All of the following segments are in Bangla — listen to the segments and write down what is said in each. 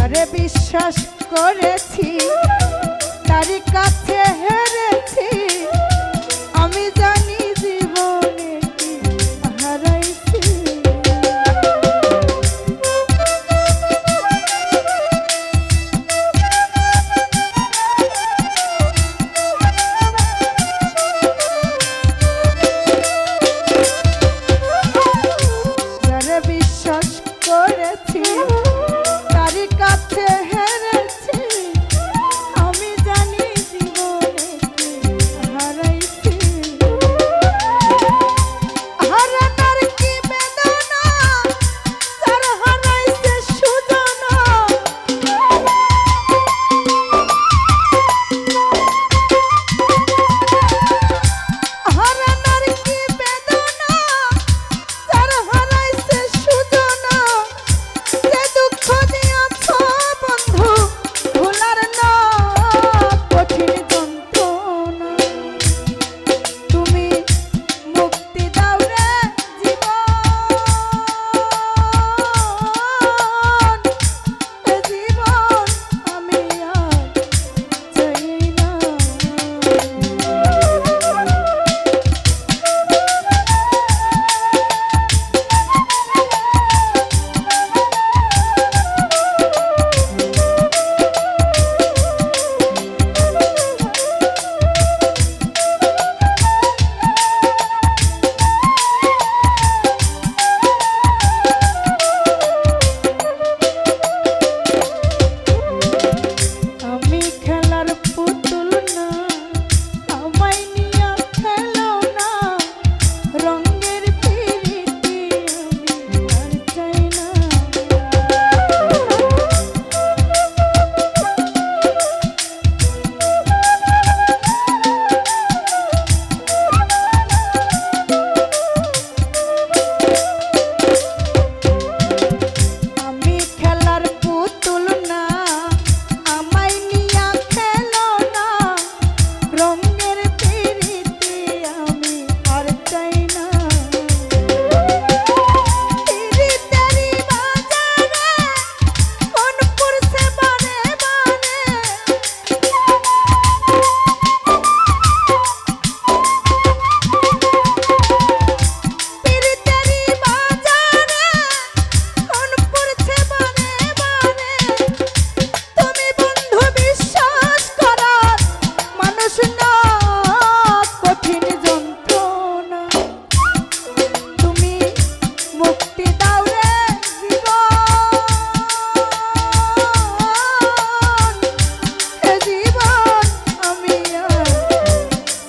বিশ্বাস করেছি তারই কাছে হেরেছি আমি জানি জীবনে কি হারাইছি যারে বিশ্বাস করেছি তারই কাছে হেরেছি আমি জানি জীবনে কি হারাইছি হারানোর কি বেদনা তার হারাইছে সুজনা হারানোর কি বেদনা তার হারাইছে সুজনা যে দুঃখ দিয়াছ বন্ধু ভোলার না কঠিন যন্ত্রণা তুমি মুক্তি দাও রে জীবন এ জীবন আমি আর চাই না আমি খেলার পুতুল না আমায় নিয়া খেলো না রঙের পিরিতি আমি আর চাই না আমি খেলার পুতুল না আমায় নিয়া খেলো না রঙের পিরিতি আমি আর চাই না পিরিতেরি বাজারে মন পড়ছে বারে বারে পিরিতেরি বাজারে মন পড়ছে বারে বারে তুমি বন্ধু বিশ্বাস করার মানুষ না কঠিন যন্ত্রণা তুমি মুক্তি দাও রে জীবন এ জীবন আমি আর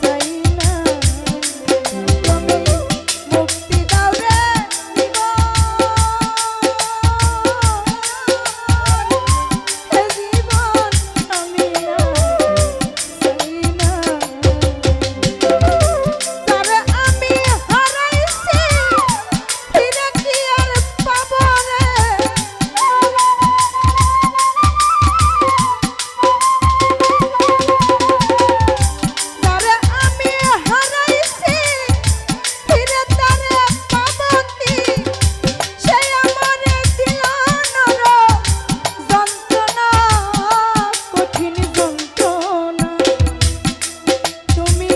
চাই না তুমি মুক্তি দাও রে জীবন এ জীবন আমি আর চাই না যারে আমি হারাইছি ফিরে কি আর পাবো রে যারে আমি হারাইছি ফিরে তারে পাবো কি সে আমারে দিল নরক যন্ত্রণা কঠিন যন্ত্রণা তুমি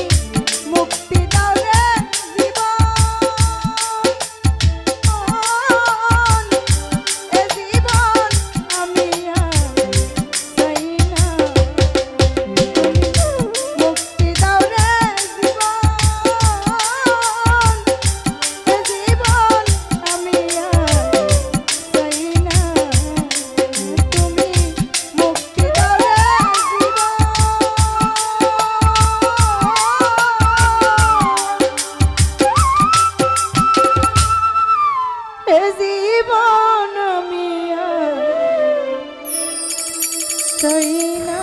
মুক্তি দাও রে জীবন এ জীবন আমি আর চাই না তুমি মুক্তি দাও রে জীবন এ জীবন আমি আর চাই না তুমি মুক্তি দাও রে জীবন এ জীবন আমি আর চাই না